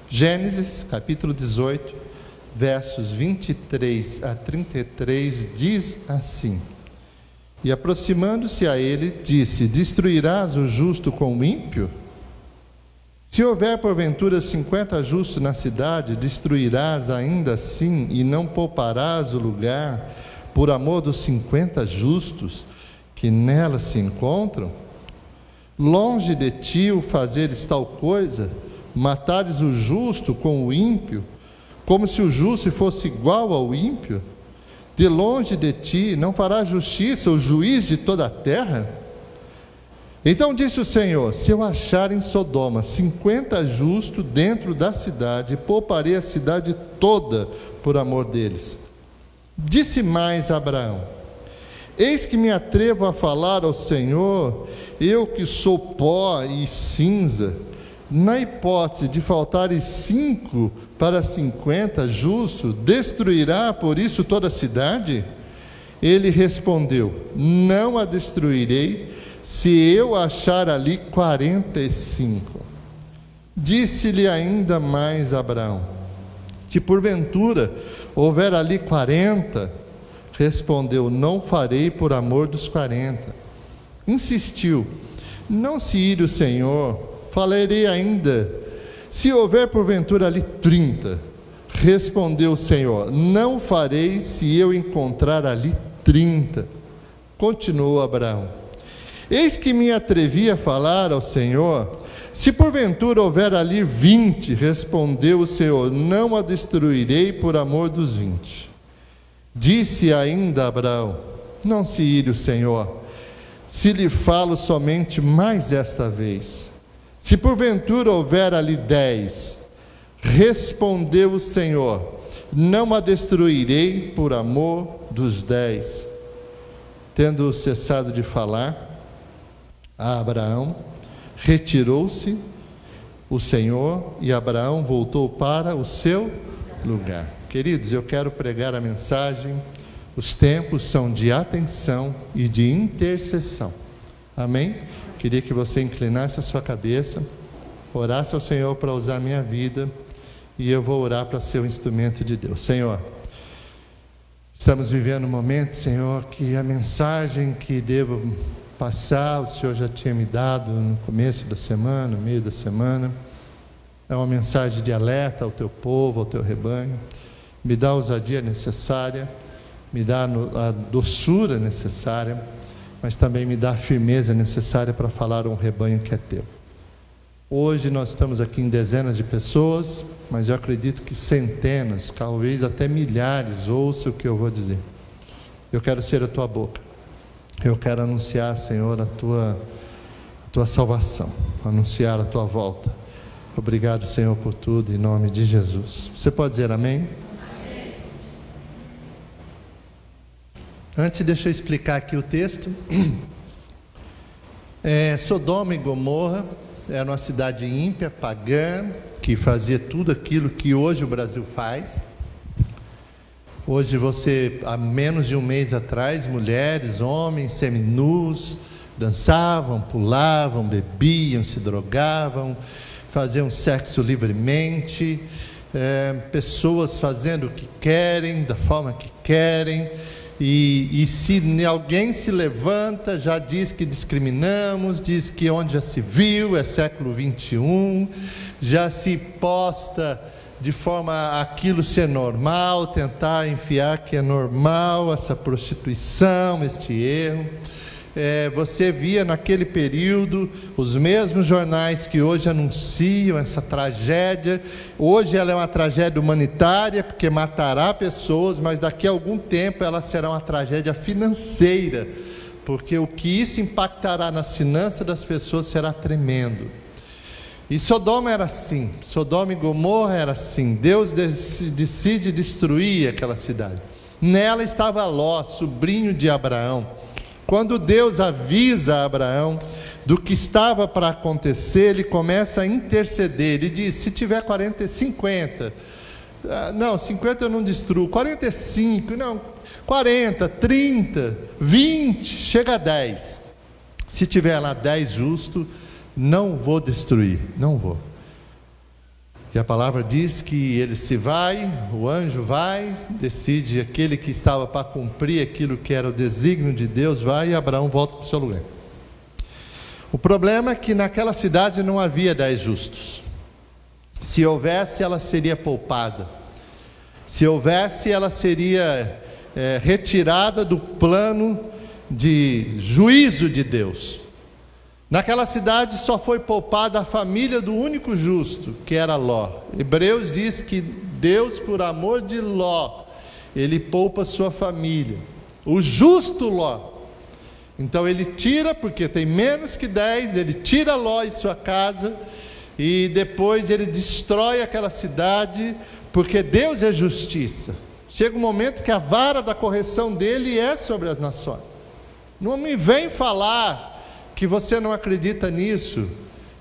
Gênesis, capítulo 18, versos 23 a 33, diz assim: E aproximando-se a ele, disse: Destruirás o justo com o ímpio? Se houver porventura 50 justos na cidade, destruirás ainda assim, e não pouparás o lugar, por amor dos 50 justos que nela se encontram? Longe de ti o fazeres tal coisa, matares o justo com o ímpio, como se o justo fosse igual ao ímpio? De longe de ti não fará justiça o juiz de toda a terra? Então disse o Senhor: se eu achar em Sodoma 50 justos dentro da cidade, pouparei a cidade toda por amor deles. Disse mais Abraão: eis que me atrevo a falar ao Senhor, eu que sou pó e cinza, na hipótese de faltarem 5 para 50 justos, destruirá por isso toda a cidade? Ele respondeu: não a destruirei, se eu achar ali 45. Disse-lhe ainda mais Abraão: que porventura houver ali 40? Respondeu: não farei por amor dos 40. Insistiu: não se ire o Senhor, falarei ainda, se houver porventura ali 30. Respondeu o Senhor: não farei, se eu encontrar ali 30. Continuou Abraão: eis que me atrevi a falar ao Senhor, se porventura houver ali 20. Respondeu o Senhor: não a destruirei por amor dos 20. Disse ainda Abraão: não se ire o Senhor, se lhe falo somente mais esta vez. Se porventura houver ali 10. Respondeu o Senhor: não a destruirei por amor dos 10. Tendo cessado de falar a Abraão, retirou-se o Senhor, e Abraão voltou para o seu lugar. Queridos, eu quero pregar a mensagem: os tempos são de atenção e de intercessão. Amém? Queria que você inclinasse a sua cabeça, orasse ao Senhor para usar a minha vida, e eu vou orar para ser o instrumento de Deus. Senhor, estamos vivendo um momento, Senhor, que a mensagem que devo passar, o Senhor já tinha me dado no começo da semana, no meio da semana. É uma mensagem de alerta ao teu povo, ao teu rebanho. Me dá a ousadia necessária, me dá a doçura necessária, mas também me dá a firmeza necessária para falar a um rebanho que é teu. Hoje nós estamos aqui em dezenas de pessoas, mas eu acredito que centenas, talvez até milhares, ouçam o que eu vou dizer. Eu quero ser a tua boca. Eu quero anunciar, Senhor, a tua salvação, anunciar a tua volta. Obrigado, Senhor, por tudo, em nome de Jesus. Você pode dizer amém? Amém. Antes, deixa eu explicar aqui o texto. Sodoma e Gomorra era uma cidade ímpia, pagã, que fazia tudo aquilo que hoje o Brasil faz. Hoje há menos de um mês atrás, mulheres, homens, seminus, dançavam, pulavam, bebiam, se drogavam, faziam sexo livremente, pessoas fazendo o que querem, da forma que querem, e se alguém se levanta, já diz que discriminamos, diz que onde já se viu, é século 21, já se posta de forma aquilo ser normal, tentar enfiar que é normal essa prostituição, este erro. Você via naquele período os mesmos jornais que hoje anunciam essa tragédia. Hoje ela é uma tragédia humanitária, porque matará pessoas, mas daqui a algum tempo ela será uma tragédia financeira, porque o que isso impactará nas finanças das pessoas será tremendo. E Sodoma era assim, Sodoma e Gomorra era assim. Deus decide destruir aquela cidade. Nela estava Ló, sobrinho de Abraão. Quando Deus avisa a Abraão do que estava para acontecer, ele começa a interceder. Ele diz: se tiver 50, não, 50 eu não destruo, 45, não, 40, 30, 20, chega a 10. Se tiver lá 10 justos, não vou destruir, não vou. E a palavra diz que ele se vai, o anjo vai, decide aquele que estava para cumprir aquilo que era o desígnio de Deus, vai, e Abraão volta para o seu lugar. O problema é que naquela cidade não havia 10 justos. Se houvesse, ela seria poupada. Se houvesse, ela seria retirada do plano de juízo de Deus. Naquela cidade só foi poupada a família do único justo, que era Ló. Hebreus diz que Deus, por amor de Ló, ele poupa sua família, o justo Ló. Então ele tira, porque tem menos que 10, ele tira Ló e sua casa, e depois ele destrói aquela cidade, porque Deus é justiça. Chega um momento que a vara da correção dele é sobre as nações. Não me vem falar que você não acredita nisso.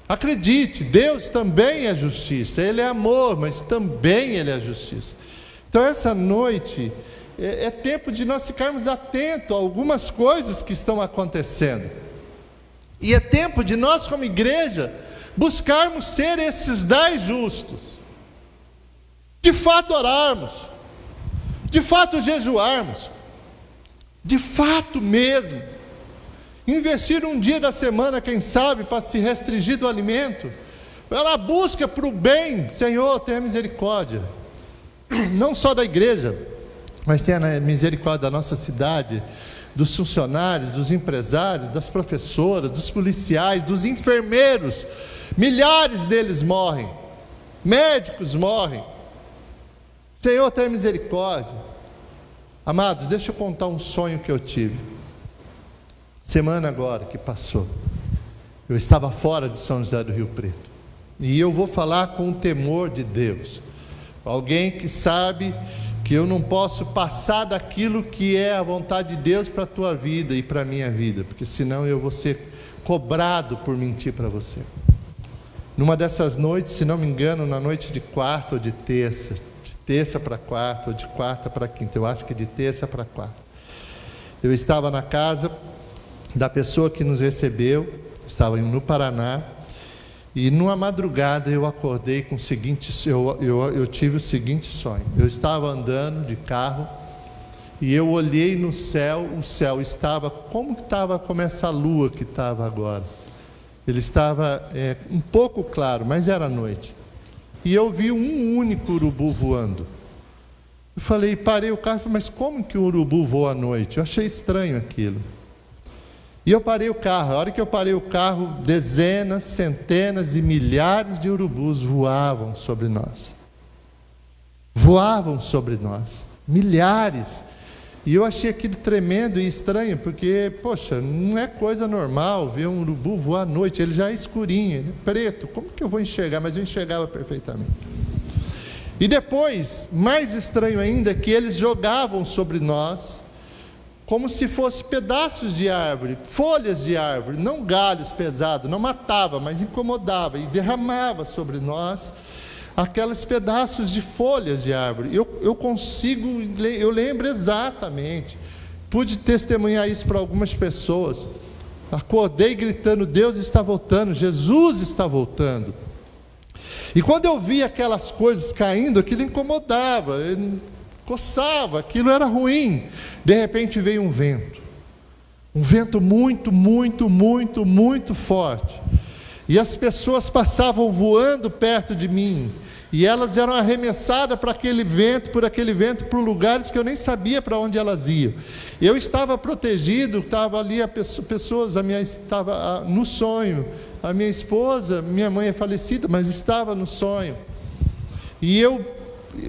Acredite, Deus também é justiça. Ele é amor, mas também Ele é justiça. Então essa noite é tempo de nós ficarmos atentos a algumas coisas que estão acontecendo. E é tempo de nós, como igreja, buscarmos ser esses 10 justos. De fato orarmos, de fato jejuarmos, de fato mesmo investir um dia da semana, quem sabe, para se restringir do alimento. Ela busca para o bem. Senhor, tenha misericórdia, não só da igreja, mas tenha misericórdia da nossa cidade, dos funcionários, dos empresários, das professoras, dos policiais, dos enfermeiros. Milhares deles morrem, médicos morrem. Senhor, tenha misericórdia. Amados, deixa eu contar um sonho que eu tive. Semana agora que passou, eu estava fora de São José do Rio Preto, e eu vou falar com o temor de Deus, alguém que sabe que eu não posso passar daquilo que é a vontade de Deus para a tua vida e para a minha vida, porque senão eu vou ser cobrado por mentir para você. Numa dessas noites, se não me engano, na noite de quarta ou de terça para quarta, ou de quarta para quinta, eu acho que de terça para quarta, eu estava na casa da pessoa que nos recebeu, estava no Paraná, e numa madrugada eu acordei com o seguinte, eu tive o seguinte sonho. Eu estava andando de carro, e eu olhei no céu, o céu estava, como essa lua que estava agora? Ele estava um pouco claro, mas era noite, e eu vi um único urubu voando. Eu falei, parei o carro e falei, mas como que o urubu voa à noite? Eu achei estranho aquilo. E eu parei o carro. A hora que eu parei o carro, dezenas, centenas e milhares de urubus voavam sobre nós. Voavam sobre nós. Milhares. E eu achei aquilo tremendo e estranho, porque, poxa, não é coisa normal ver um urubu voar à noite. Ele já é escurinho, ele é preto. Como que eu vou enxergar? Mas eu enxergava perfeitamente. E depois, mais estranho ainda, que eles jogavam sobre nós como se fossem pedaços de árvore, folhas de árvore, não galhos pesados, não matava, mas incomodava, e derramava sobre nós aqueles pedaços de folhas de árvore. Eu lembro exatamente, pude testemunhar isso para algumas pessoas. Acordei gritando, Deus está voltando, Jesus está voltando. E quando eu vi aquelas coisas caindo, aquilo incomodava, coçava, aquilo era ruim. De repente veio um vento muito, muito, muito, muito forte, e as pessoas passavam voando perto de mim, e elas eram arremessadas por aquele vento, para lugares que eu nem sabia para onde elas iam. Eu estava protegido, estava ali estava no sonho, a minha esposa, minha mãe é falecida, mas estava no sonho, e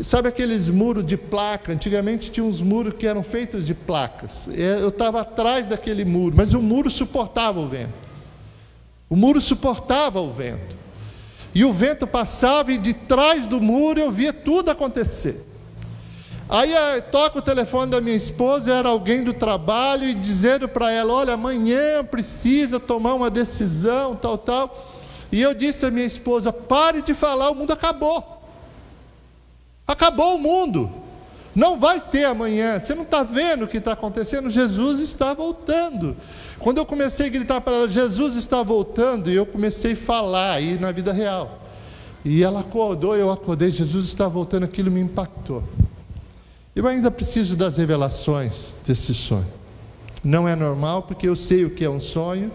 sabe aqueles muros de placa? Antigamente tinha uns muros que eram feitos de placas. Eu estava atrás daquele muro, mas o muro suportava o vento. O muro suportava o vento. E o vento passava, e de trás do muro eu via tudo acontecer. Aí toca o telefone da minha esposa, era alguém do trabalho, e dizendo para ela, olha, amanhã precisa tomar uma decisão, tal. E eu disse à minha esposa, pare de falar, o mundo acabou. Acabou o mundo, não vai ter amanhã. Você não está vendo o que está acontecendo? Jesus está voltando. Quando eu comecei a gritar para ela, Jesus está voltando, e eu comecei a falar aí na vida real, E ela acordou, eu acordei, Jesus está voltando, aquilo me impactou. Eu ainda preciso das revelações desse sonho. Não é normal, porque eu sei o que é um sonho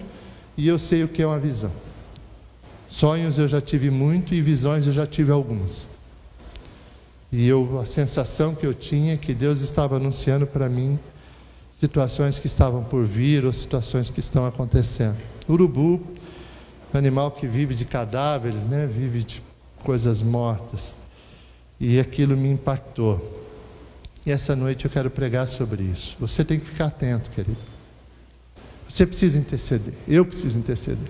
e eu sei o que é uma visão. Sonhos eu já tive muito e visões eu já tive algumas. E a sensação que eu tinha é que Deus estava anunciando para mim situações que estavam por vir ou situações que estão acontecendo. Urubu, animal que vive de cadáveres, né? Vive de coisas mortas. E aquilo me impactou. E essa noite eu quero pregar sobre isso. Você tem que ficar atento, querido. Você precisa interceder. Eu preciso interceder.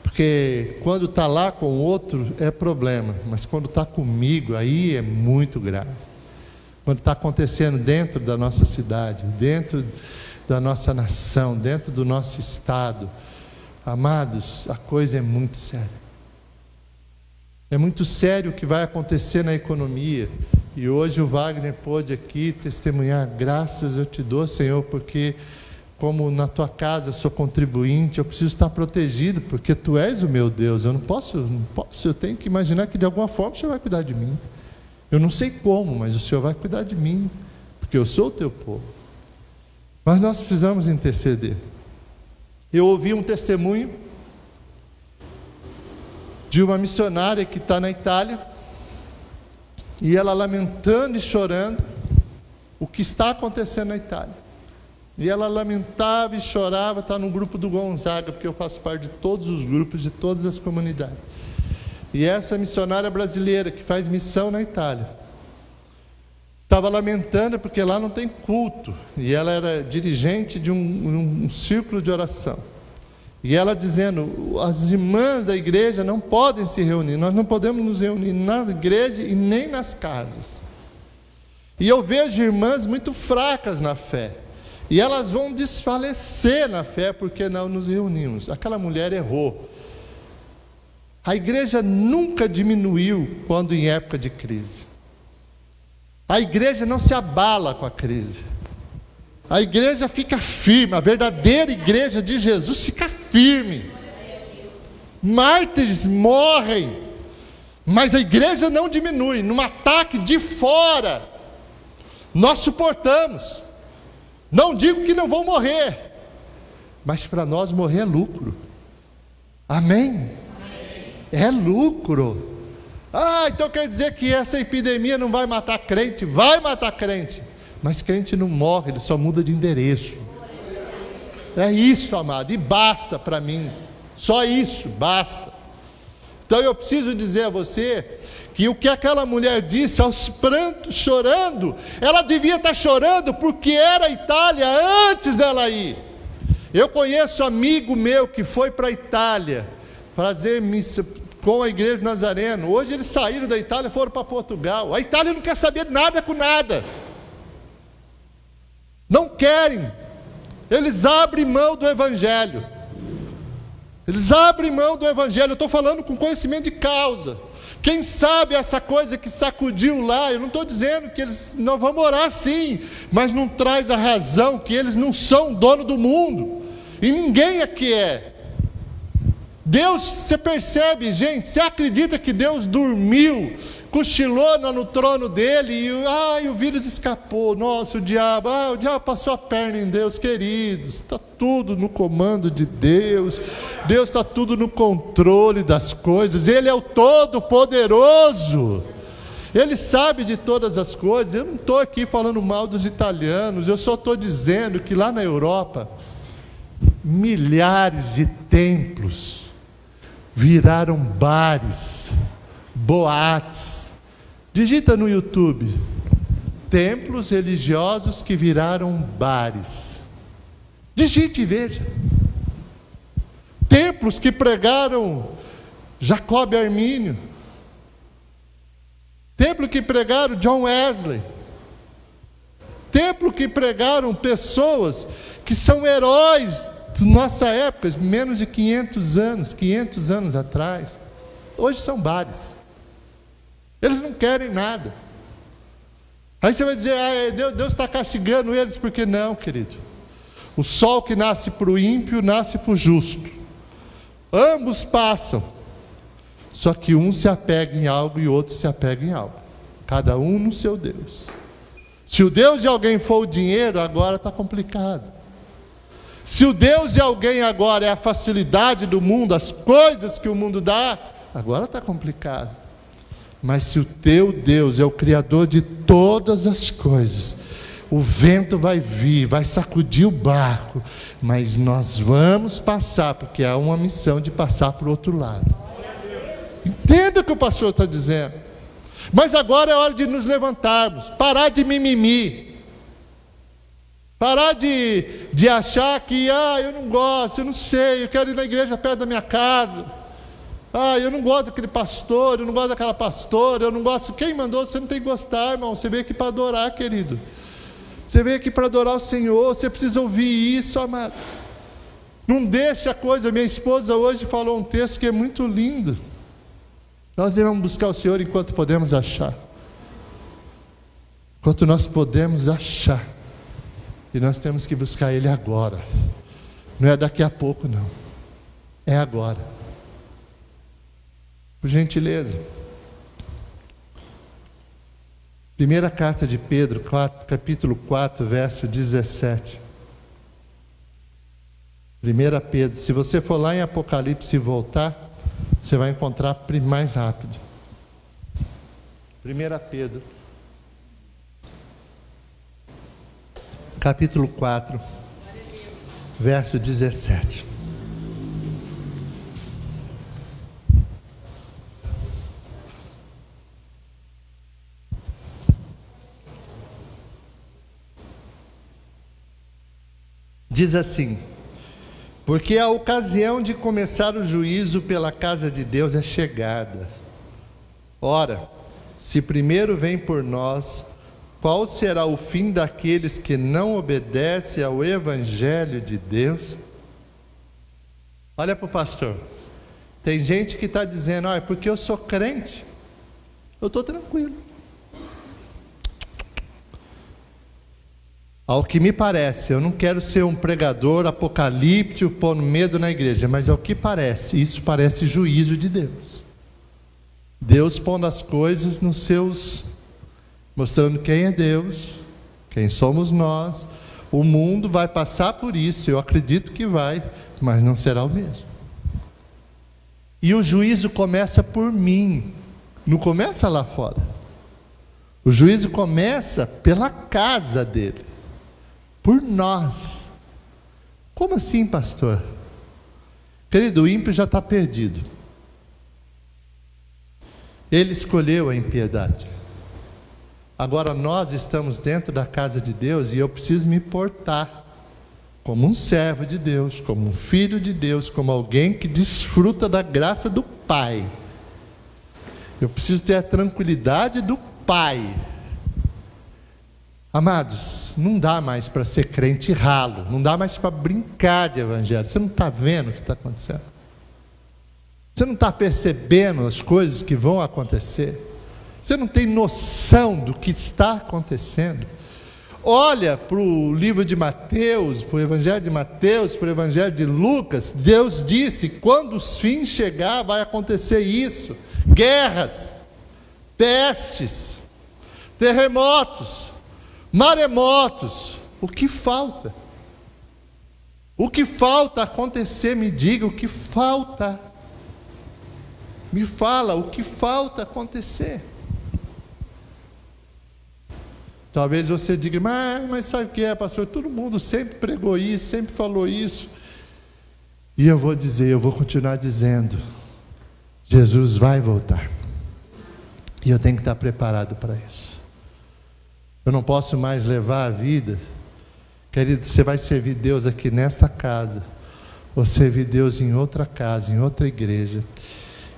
Porque quando está lá com o outro é problema, mas quando está comigo, aí é muito grave. Quando está acontecendo dentro da nossa cidade, dentro da nossa nação, dentro do nosso estado, amados, a coisa é muito séria. É muito sério o que vai acontecer na economia. E hoje o Wagner pôde aqui testemunhar, graças eu te dou, Senhor, porque como na tua casa eu sou contribuinte, eu preciso estar protegido, porque tu és o meu Deus. Eu não posso, eu tenho que imaginar que de alguma forma o Senhor vai cuidar de mim. Eu não sei como, mas o Senhor vai cuidar de mim, porque eu sou o teu povo. Mas nós precisamos interceder. Eu ouvi um testemunho de uma missionária que está na Itália, e ela lamentando e chorando o que está acontecendo na Itália. E ela lamentava e chorava, está no grupo do Gonzaga, porque eu faço parte de todos os grupos, de todas as comunidades. E essa missionária brasileira que faz missão na Itália, estava lamentando porque lá não tem culto, e ela era dirigente de um círculo de oração. E ela dizendo, as irmãs da igreja não podem se reunir, nós não podemos nos reunir na igreja e nem nas casas. E eu vejo irmãs muito fracas na fé, e elas vão desfalecer na fé porque não nos reunimos. Aquela mulher errou. A igreja nunca diminuiu quando em época de crise. A igreja não se abala com a crise. A igreja fica firme, a verdadeira igreja de Jesus fica firme. Mártires morrem, mas a igreja não diminui. Num ataque de fora, nós suportamos. Não digo que não vão morrer, mas para nós morrer é lucro. Amém? É lucro. Então quer dizer que essa epidemia não vai matar crente? Vai matar crente. Mas crente não morre, ele só muda de endereço. É isso, amado, e basta para mim. Só isso, basta. Então eu preciso dizer a você que o que aquela mulher disse aos prantos, chorando, ela devia estar chorando porque era a Itália antes dela ir. Eu conheço um amigo meu que foi para a Itália fazer missa com a igreja de Nazareno. Hoje eles saíram da Itália e foram para Portugal. A Itália não quer saber nada com nada. Não querem. Eles abrem mão do Evangelho. Eles abrem mão do Evangelho. Eu estou falando com conhecimento de causa. Quem sabe essa coisa que sacudiu lá, eu não estou dizendo que eles não vão morar sim, mas não traz a razão que eles não são dono do mundo. E ninguém aqui é. Deus, você percebe, gente, você acredita que Deus dormiu, cochilou no trono dele e o vírus escapou? Nossa, o diabo passou a perna em Deus, queridos. Está tudo no comando de Deus. Deus está tudo no controle das coisas. Ele é o Todo-Poderoso. Ele sabe de todas as coisas. Eu não estou aqui falando mal dos italianos. Eu só estou dizendo que lá na Europa, milhares de templos viraram bares, boates. Digita no YouTube, templos religiosos que viraram bares. Digite e veja. Templos que pregaram Jacob Armínio. Templo que pregaram John Wesley. Templo que pregaram pessoas que são heróis da nossa época, menos de 500 anos atrás. Hoje são bares. Eles não querem nada. Aí você vai dizer, Deus está castigando eles, porque não, querido. O sol que nasce para o ímpio, nasce para o justo. Ambos passam. Só que um se apega em algo e outro se apega em algo. Cada um no seu Deus. Se o Deus de alguém for o dinheiro, agora está complicado. Se o Deus de alguém agora é a facilidade do mundo, as coisas que o mundo dá, agora está complicado. Mas se o teu Deus é o Criador de todas as coisas, o vento vai vir, vai sacudir o barco, mas nós vamos passar, porque há uma missão de passar para o outro lado. Entenda o que o pastor está dizendo. Mas agora é hora de nos levantarmos, parar de mimimi, parar de achar que, eu não gosto, eu não sei, eu quero ir na igreja perto da minha casa, eu não gosto daquele pastor, eu não gosto daquela pastora, eu não gosto, quem mandou, você não tem que gostar, irmão, você veio aqui para adorar, querido, você veio aqui para adorar o Senhor, você precisa ouvir isso, amado, não deixa a coisa, minha esposa hoje falou um texto que é muito lindo, nós devemos buscar o Senhor enquanto podemos achar, enquanto nós podemos achar, e nós temos que buscar Ele agora, não é daqui a pouco não, é agora. Por gentileza. Primeira carta de Pedro, capítulo 4, verso 17. 1 Pedro, se você for lá em Apocalipse e voltar, você vai encontrar mais rápido. 1 Pedro, capítulo 4, verso 17. Diz assim: porque a ocasião de começar o juízo pela casa de Deus é chegada. Ora, se primeiro vem por nós, qual será o fim daqueles que não obedecem ao Evangelho de Deus? Olha para o pastor. Tem gente que está dizendo, é porque eu sou crente, eu estou tranquilo. Ao que me parece, eu não quero ser um pregador apocalíptico, pondo medo na igreja, mas ao que parece, isso parece juízo de Deus. Deus pondo as coisas nos seus, mostrando quem é Deus, quem somos nós. O mundo vai passar por isso, eu acredito que vai, mas não será o mesmo. E o juízo começa por mim, não começa lá fora. O juízo começa pela casa dele. Por nós. Como assim, pastor? Querido, o ímpio já está perdido. Ele escolheu a impiedade. Agora nós estamos dentro da casa de Deus e eu preciso me portar como um servo de Deus, como um filho de Deus, como alguém que desfruta da graça do Pai. Eu preciso ter a tranquilidade do Pai. Amados, não dá mais para ser crente ralo, não dá mais para brincar de evangelho. Você não está vendo o que está acontecendo? Você não está percebendo as coisas que vão acontecer? Você não tem noção do que está acontecendo? Olha para o livro de Mateus, para o evangelho de Mateus, para o evangelho de Lucas. Deus disse, quando os fins chegar vai acontecer isso. Guerras, pestes, terremotos, maremotos. O que falta? O que falta acontecer? Me diga o que falta. Me fala o que falta acontecer. Talvez você diga, mas sabe o que é, pastor? Todo mundo sempre pregou isso, sempre falou isso. E eu vou dizer, eu vou continuar dizendo, Jesus vai voltar. E eu tenho que estar preparado para isso. Eu não posso mais levar a vida. Querido, você vai servir Deus aqui nesta casa, ou servir Deus em outra casa, em outra igreja.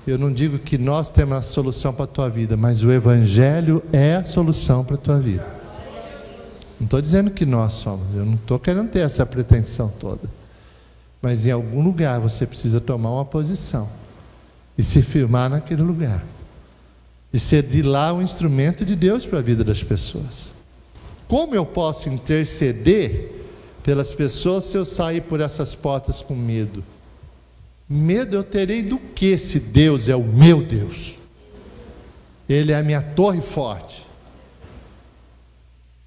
Eu não digo que nós temos a solução para a tua vida, mas o Evangelho é a solução para a tua vida. Não estou dizendo que nós somos, eu não estou querendo ter essa pretensão toda. Mas em algum lugar você precisa tomar uma posição e se firmar naquele lugar. E ser de lá um instrumento de Deus para a vida das pessoas. Como eu posso interceder pelas pessoas se eu sair por essas portas com medo? Medo eu terei do que se Deus é o meu Deus? Ele é a minha torre forte.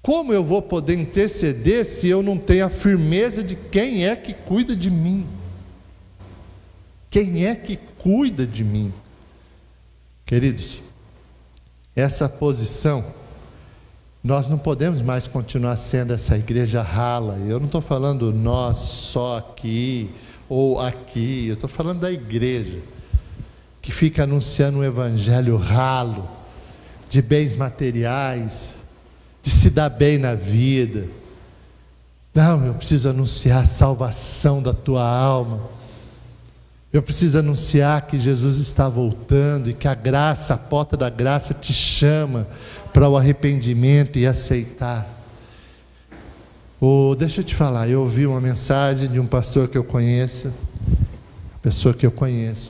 Como eu vou poder interceder se eu não tenho a firmeza de quem é que cuida de mim? Quem é que cuida de mim? Queridos, essa posição, nós não podemos mais continuar sendo essa igreja rala. Eu não estou falando nós só aqui ou aqui, eu estou falando da igreja que fica anunciando um evangelho ralo, de bens materiais, de se dar bem na vida. Não, eu preciso anunciar a salvação da tua alma. Eu preciso anunciar que Jesus está voltando e que a graça, a porta da graça te chama para o arrependimento e aceitar. Deixa eu te falar, eu ouvi uma mensagem de um pastor que eu conheço, pessoa que eu conheço,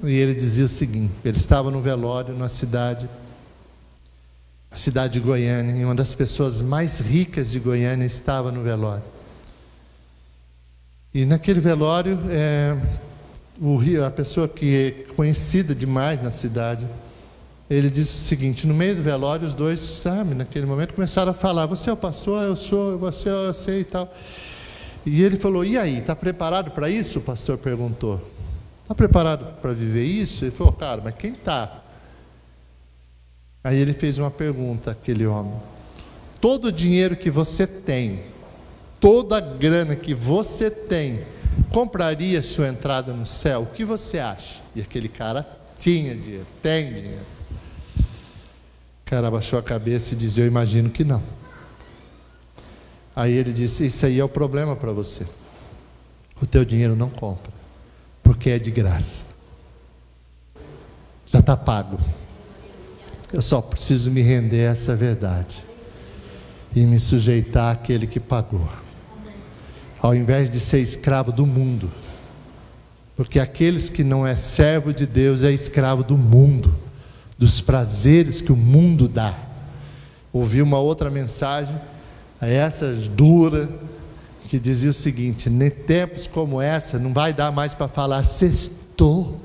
e ele dizia o seguinte: ele estava no velório numa cidade, a cidade de Goiânia, e uma das pessoas mais ricas de Goiânia estava no velório. E naquele velório, a pessoa que é conhecida demais na cidade, ele disse o seguinte: no meio do velório, os dois, sabe, naquele momento começaram a falar: você é o pastor, eu sou, você eu sei e tal. E ele falou: e aí, está preparado para isso? O pastor perguntou: está preparado para viver isso? Ele falou: cara, mas quem está? Aí ele fez uma pergunta, aquele homem: todo o dinheiro que você tem, toda a grana que você tem, compraria sua entrada no céu? O que você acha? E aquele cara tinha dinheiro, tem dinheiro. O cara abaixou a cabeça e disse: eu imagino que não. Aí ele disse: isso aí é o problema para você. O teu dinheiro não compra, porque é de graça. Já está pago. Eu só preciso me render a essa verdade e me sujeitar àquele que pagou, ao invés de ser escravo do mundo, porque aqueles que não é servo de Deus é escravo do mundo, dos prazeres que o mundo dá. Ouvi uma outra mensagem, essa dura, que dizia o seguinte: em tempos como essa não vai dar mais para falar sextou,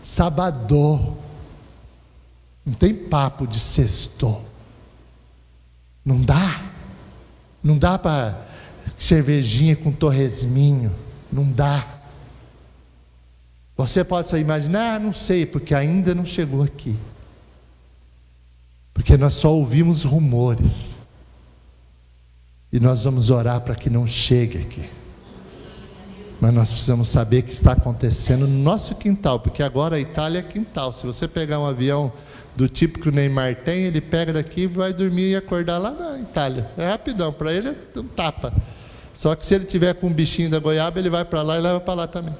sabadô, não tem papo de sextou. Não dá para cervejinha com torresminho, não dá. Você pode só imaginar: não sei, porque ainda não chegou aqui, porque nós só ouvimos rumores, e nós vamos orar para que não chegue aqui. Mas nós precisamos saber que está acontecendo no nosso quintal, porque agora a Itália é quintal. Se você pegar um avião do tipo que o Neymar tem, ele pega daqui e vai dormir e acordar lá na Itália. É rapidão, para ele é um tapa. Só que se ele tiver com um bichinho da goiaba, ele vai para lá e leva para lá também.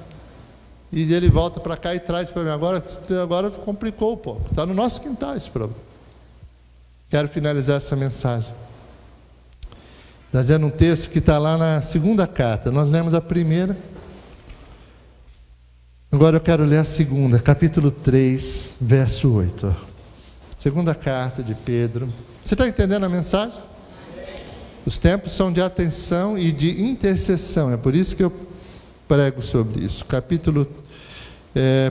E ele volta para cá e traz para mim. Agora complicou um pouco. Está no nosso quintal esse problema. Quero finalizar essa mensagem trazendo um texto que está lá na segunda carta. Nós lemos a primeira. Agora eu quero ler a segunda, capítulo 3, verso 8. Segunda carta de Pedro. Você está entendendo a mensagem? Os tempos são de atenção e de intercessão. É por isso que eu prego sobre isso.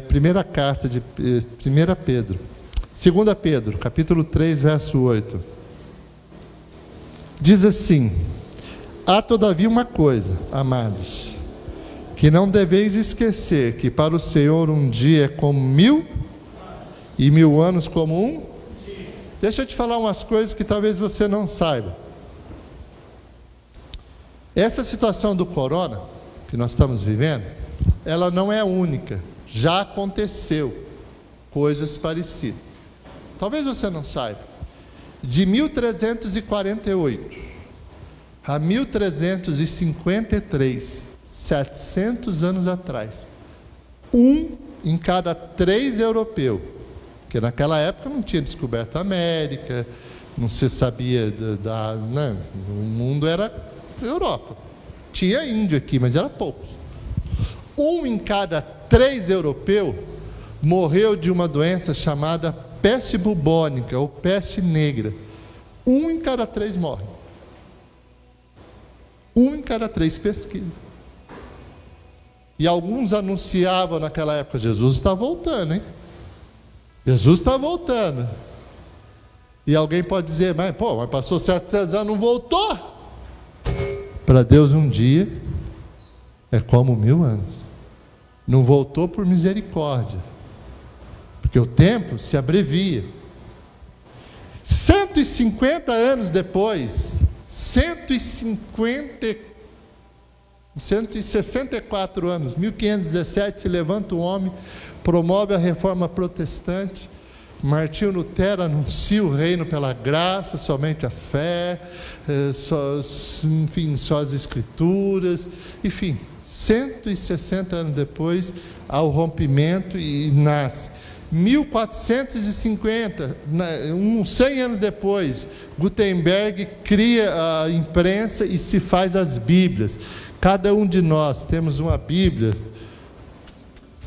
Primeira carta de 1 Pedro. Segunda Pedro, capítulo 3, verso 8. Diz assim: há todavia uma coisa, amados, que não deveis esquecer, que para o Senhor um dia é como 1000 e 1000 anos como um. Deixa eu te falar umas coisas que talvez você não saiba. Essa situação do corona que nós estamos vivendo, ela não é única. Já aconteceu coisas parecidas. Talvez você não saiba. De 1348 a 1353, 700 anos atrás, 1 em cada 3 europeus, porque naquela época não tinha descoberto a América, não se sabia não, o mundo era Europa. Tinha índio aqui, mas era poucos. 1 em cada 3 europeus morreu de uma doença chamada peste bubônica ou peste negra. 1 em cada 3 morre. 1 em cada 3 pesquisa. E alguns anunciavam naquela época: Jesus está voltando, hein? Jesus está voltando. E alguém pode dizer: mas passou 700 anos, não voltou? Para Deus um dia é como 1000 anos. Não voltou por misericórdia, porque o tempo se abrevia. 150 anos depois, 164 anos, 1517, se levanta um homem, promove a reforma protestante. Martinho Lutero anuncia o reino pela graça, somente a fé, só as escrituras, enfim, 160 anos depois, há o rompimento e nasce. 1450, 100 anos depois, Gutenberg cria a imprensa e se faz as Bíblias. Cada um de nós temos uma Bíblia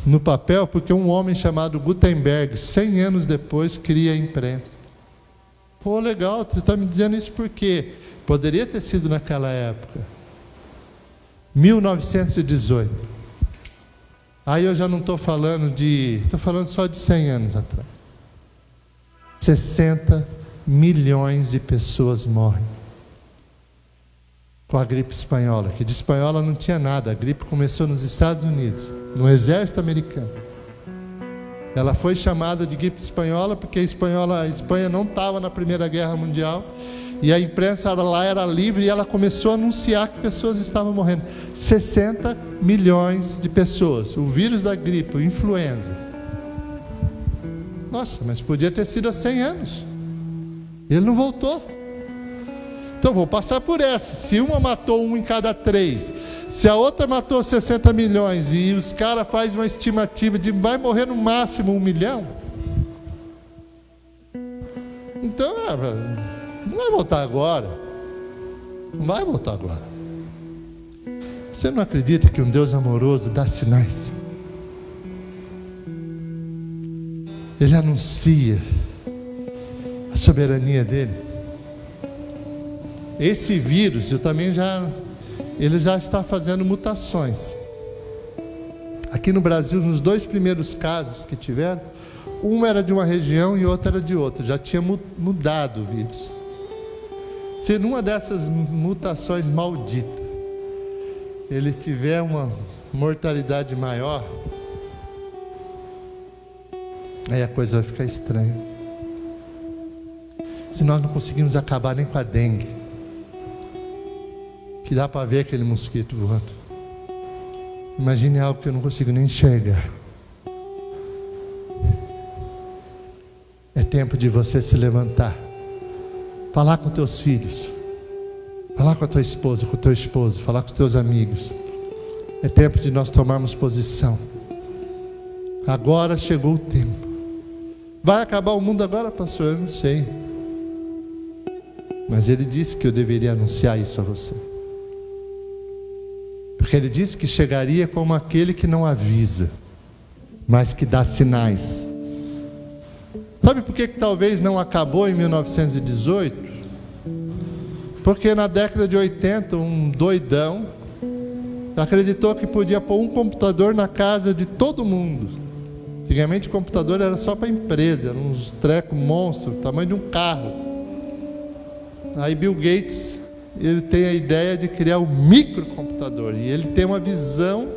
no papel, porque um homem chamado Gutenberg, 100 anos depois, cria a imprensa. Pô, legal, você está me dizendo isso por quê? Poderia ter sido naquela época. 1918. Aí eu já não estou falando estou falando só de 100 anos atrás. 60 milhões de pessoas morrem com a gripe espanhola, que de espanhola não tinha nada. A gripe começou nos Estados Unidos, no exército americano. Ela foi chamada de gripe espanhola porque a Espanha não estava na Primeira Guerra Mundial, e a imprensa lá era livre, e ela começou a anunciar que pessoas estavam morrendo. 60 milhões de pessoas. O vírus da gripe, o influenza. Nossa, mas podia ter sido há 100 anos. Ele não voltou. Então vou passar por essa. Se uma matou 1 em cada 3, se a outra matou 60 milhões, e os caras fazem uma estimativa de vai morrer no máximo 1 milhão, então não vai voltar agora. Não vai voltar agora. Você não acredita que um Deus amoroso dá sinais? Ele anuncia a soberania dele. Esse vírus, ele já está fazendo mutações. Aqui no Brasil, nos 2 primeiros casos que tiveram, um era de uma região e outro era de outra. Já tinha mudado o vírus. Se numa dessas mutações malditas ele tiver uma mortalidade maior, aí a coisa vai ficar estranha. Se nós não conseguimos acabar nem com a dengue, que dá para ver aquele mosquito voando, imagine algo que eu não consigo nem enxergar. É tempo de você se levantar, falar com teus filhos, falar com a tua esposa, com o teu esposo, falar com os teus amigos. É tempo de nós tomarmos posição. Agora chegou o tempo. Vai acabar o mundo agora, pastor? Eu não sei. Mas ele disse que eu deveria anunciar isso a você. Porque ele disse que chegaria como aquele que não avisa, mas que dá sinais. Sabe por que talvez não acabou em 1918? Porque na década de 80, um doidão acreditou que podia pôr um computador na casa de todo mundo. Antigamente o computador era só para empresa, eram uns trecos monstros, tamanho de um carro. Aí Bill Gates, ele tem a ideia de criar um microcomputador, e ele tem uma visão,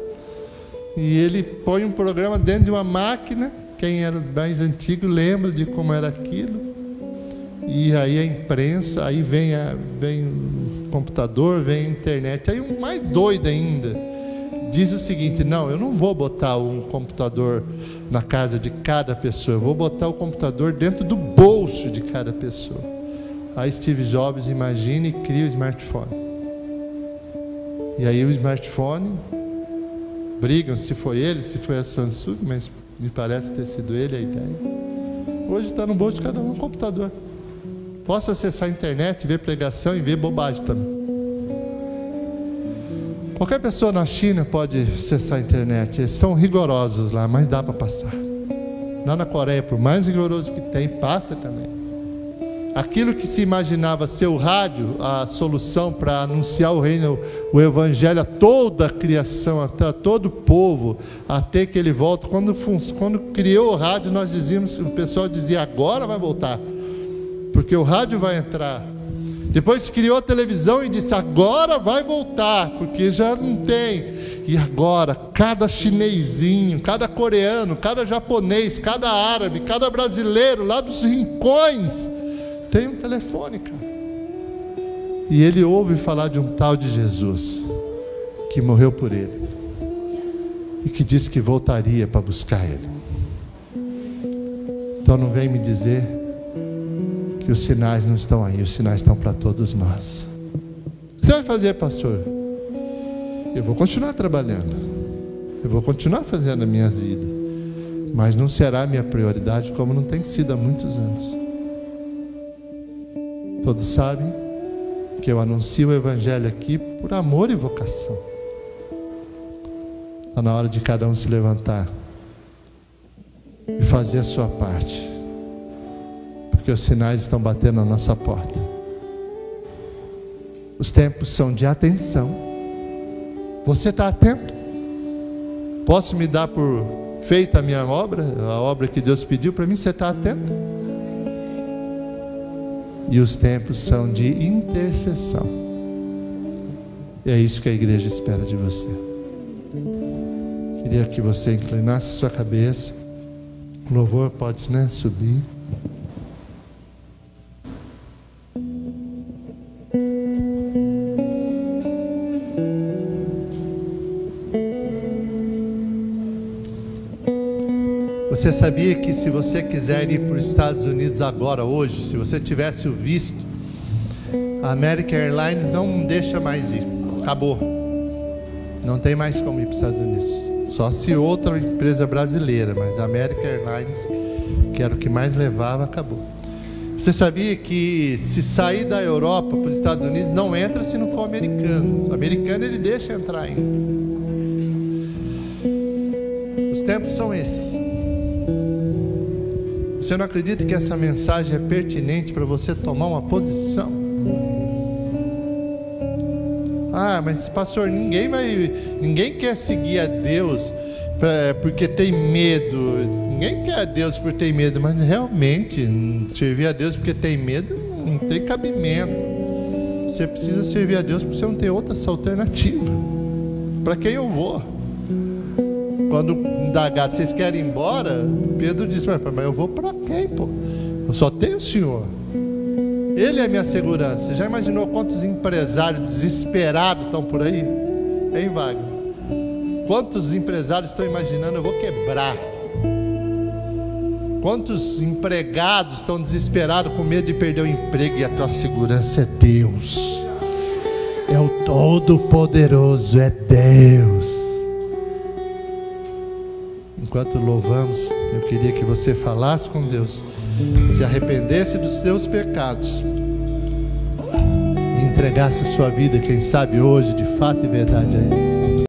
e ele põe um programa dentro de uma máquina. Quem era mais antigo lembra de como era aquilo. E aí a imprensa, aí vem o computador, vem a internet. Aí o mais doido ainda diz o seguinte: não, eu não vou botar um computador na casa de cada pessoa, eu vou botar o computador dentro do bolso de cada pessoa. Aí Steve Jobs imagina e cria o smartphone. E aí o smartphone, brigam se foi ele, se foi a Samsung, mas me parece ter sido ele a ideia. Hoje está no bolso de cada um computador. Posso acessar a internet, ver pregação e ver bobagem também. Qualquer pessoa na China pode acessar a internet. Eles são rigorosos lá, mas dá para passar. Lá na Coreia, por mais rigoroso que tem, passa também. Aquilo que se imaginava ser o rádio, a solução para anunciar o reino, o evangelho a toda a criação, a todo o povo, até que ele volta. Quando criou o rádio, nós dizíamos, o pessoal dizia, agora vai voltar, porque o rádio vai entrar. Depois criou a televisão e disse, agora vai voltar, porque já não tem. E agora, cada chinesinho, cada coreano, cada japonês, cada árabe, cada brasileiro, lá dos rincões, tem um telefone, cara. E ele ouve falar de um tal de Jesus, que morreu por ele, e que disse que voltaria para buscar ele. Então não vem me dizer que os sinais não estão aí, os sinais estão para todos nós. O que você vai fazer, pastor? Eu vou continuar trabalhando, eu vou continuar fazendo a minha vida, mas não será a minha prioridade como não tem sido há muitos anos. Todos sabem que eu anuncio o evangelho aqui por amor e vocação. Está na hora de cada um se levantar e fazer a sua parte, porque os sinais estão batendo na nossa porta. Os tempos são de atenção. Você está atento? Posso me dar por feita a minha obra, a obra que Deus pediu para mim? Você está atento? E os tempos são de intercessão. E é isso que a igreja espera de você. Queria que você inclinasse sua cabeça. O louvor pode, subir. Você sabia que se você quiser ir para os Estados Unidos agora, hoje, se você tivesse o visto, a American Airlines não deixa mais ir, acabou, não tem mais como ir para os Estados Unidos, só se outra empresa brasileira, mas a American Airlines, que era o que mais levava, acabou. Você sabia que se sair da Europa para os Estados Unidos, não entra se não for americano. O americano ele deixa entrar ainda. Os tempos são esses. Você não acredita que essa mensagem é pertinente para você tomar uma posição? Ah, mas pastor, ninguém quer seguir a Deus porque tem medo. Ninguém quer a Deus por ter medo, mas realmente servir a Deus porque tem medo não tem cabimento. Você precisa servir a Deus porque você não tem outra alternativa. Para quem eu vou? Quando indagado, vocês querem ir embora? Pedro disse, mas eu vou para quem, pô? Eu só tenho o Senhor. Ele é a minha segurança. Você já imaginou quantos empresários desesperados estão por aí? Hein, Wagner? Quantos empresários estão imaginando, eu vou quebrar? Quantos empregados estão desesperados com medo de perder o emprego? E a tua segurança é Deus. É o Todo-Poderoso, é Deus. Enquanto louvamos, eu queria que você falasse com Deus, se arrependesse dos seus pecados e entregasse a sua vida, quem sabe hoje, de fato e verdade a Ele.